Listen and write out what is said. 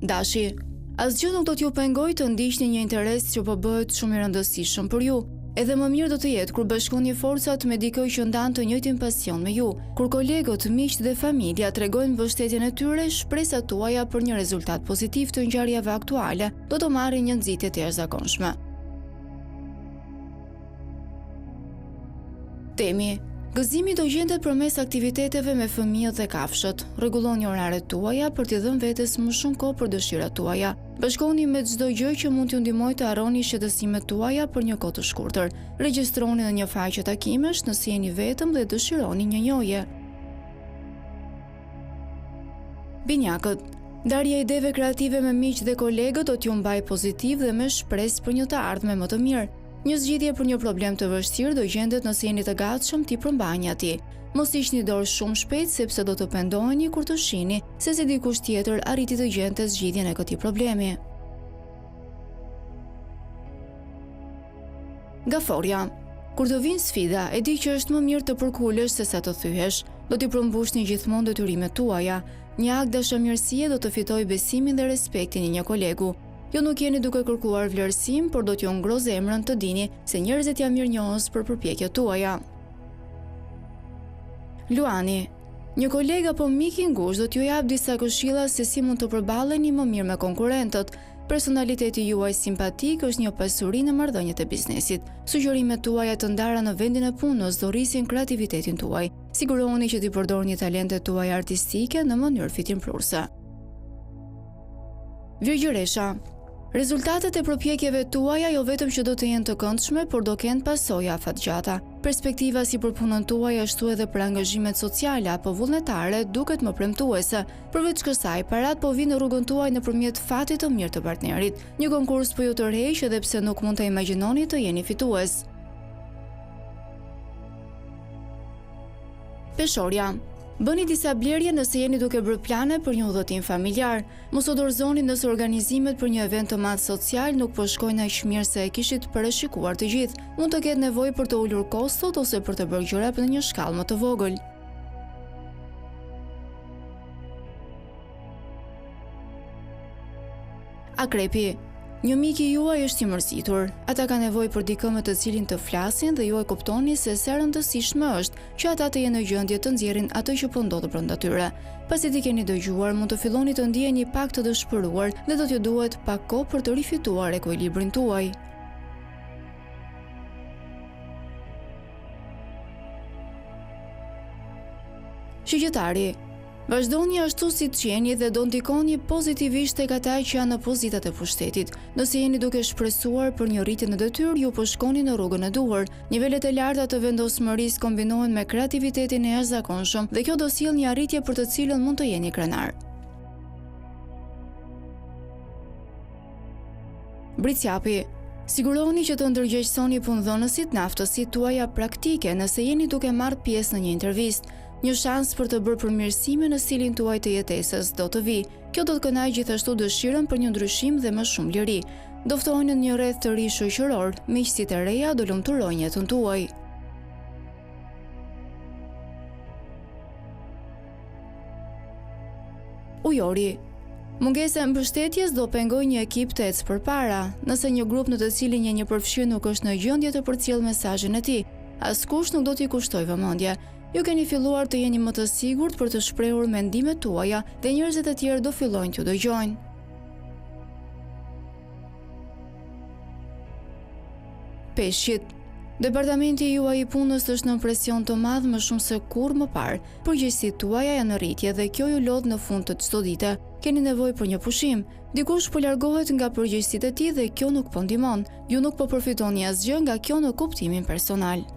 Dashi, asgjë nuk do t'ju pengoj të ndiqni një interes që po bëhet shumë i rëndësishëm për ju. Edhe më mirë do të jetë kur bashkoni forcat me dikë që ndan të njëjtin pasion me ju. Kur kolegët, miqt dhe familja tregojnë mbështetjen e tyre, shpresat tuaja për një rezultat pozitiv të ngjarjeve aktuale do të marrin një nxitje të jashtëzakonshme. Temi: gëzimi do gjendet përmes aktiviteteve me fëmijët dhe kafshët. Rregulloni oraret tuaja për t'i dhënë vetes më shumë kohë për dëshirat tuaja. Bashkoni me çdo gjë që mund t'ju ndihmojë të harroni shqetësimet tuaja për një kohë të shkurtër. Regjistroni në një faqe takimesh nëse jeni vetëm dhe dëshironi një njohje. Binjakët: ndarja ideve kreative me miq dhe kolegët do t'ju mbajë pozitiv dhe me shpresë për një të ardhme më të mirë. Një zgjidhje për një problem të vështirë do gjendet nëse jeni të gatshëm t'i përmbani atij. Mos hiqni dorë shumë shpejt sepse do të pendoheni kur të shihni se si dikush tjetër arriti të gjente zgjidhjen e këtij problemi. Gaforja: kur të vinë sfida, e di që është më mirë të përkulesh se sa të thyhesh. Do t'i përmbushni gjithmonë detyrimet tuaja. Një akt dashamirësie do të fitojë besimin dhe respektin e një kolegu. Jo nuk jeni duke kërkuar vlerësim, por do t'ju ngro zemrën të dini se njerëzit janë mirënjohës për përpjekjet tuaja. Luani: një koleg apo mik i ngushtë do t'ju jap disa këshilla se si mund të përballeni më mirë me konkurrentët. Personaliteti juaj simpatik është një pasuri në marrëdhëniet e biznesit. Sugjerimet tuaja të ndara në vendin e punës do rrisin kreativitetin tuaj. Sigurohuni që t'i përdorni talentet tuaja artistike në mënyrë fitimprurse. Virgjëresha: rezultatet e përpjekjeve tuaja jo vetëm që do të jenë të këndshme, por do kenë pasoja afatgjata. Perspektiva si për punën tuaj ashtu edhe për angazhimet sociale apo vullnetare duket më premtuese. Përveç kësaj, parat po vinë në rrugën tuaj nëpërmjet fatit të mirë të partnerit. Një konkurs po ju tërheq edhe pse nuk mund të imagjinoni të jeni fitues. Peshorja: bëni disa blerje nëse jeni duke bërë plane për një udhëtim familjar. Mos u dorëzoni nëse organizimet për një event të madh social nuk po shkojnë aq mirë se e kishit parashikuar të gjithë. Mund të ketë nevojë për të ulur kostot ose për të bërë gjëra në një shkallë më të vogël. Akrepi: një mik i juaj është i mërzitur. Ata ka nevojë për dikë me të cilin të flasin dhe ju e kuptoni se sa rëndësishme është që ata të jenë në gjendje të nxjerrin atë që po ndodh brenda tyre. Pasi ti keni dëgjuar, mund të filloni të ndiheni pak të dëshpëruar dhe do t'ju duhet pak kohë për të rifituar ekuilibrin tuaj. Shigjetari: vazhdoni ashtu si të jeni dhe do ndikoni pozitivisht tek ata që janë në pozitat e pushtetit. Nëse jeni duke shpresuar për një rritje në detyrë, ju po shkoni në rrugën e duhur. Nivelet e larta të vendosmërisë kombinohen me kreativitetin e jashtëzakonshëm dhe kjo do sjellë një arritje për të cilën mund të jeni krenar. Britsjapi: sigurohuni që të ndërgjegjësoni punëdhënësit në aftësitë tuaja praktike nëse jeni duke marrë pjesë në një intervistë. Një shans për të bërë përmirësime në stilin tuaj të jetesës do të vi. Kjo do të kënaqë gjithashtu dëshirën për një ndryshim dhe më shumë liri. Do ftoheni në një rreth të ri shoqëror, miqësitë e reja do lumturojnë jetën tuaj. Ujori: mungesa e mbështetjes do pengojë një ekip të ecë përpara. Nëse një grup në të cilin jeni përfshirë nuk është në gjendje të përcjellë mesazhin e tij, askush nuk do t'i kushtojë vëmendje. Ju keni filluar të jeni më të sigurt për të shprehur mendimet tuaja dhe njerëzit e tjerë do fillojnë t'ju dëgjojnë. Peshqit: departamenti juaj i punës është në presion të madh më shumë se kurrë më parë. Përgjegjësitë tuaja janë në rritje dhe kjo ju lodh në fund të çdo dite. Keni nevojë për një pushim. Dikush po largohet nga përgjegjësitë e tij dhe kjo nuk po ndihmon. Ju nuk po përfitoni asgjë nga kjo në kuptimin personal.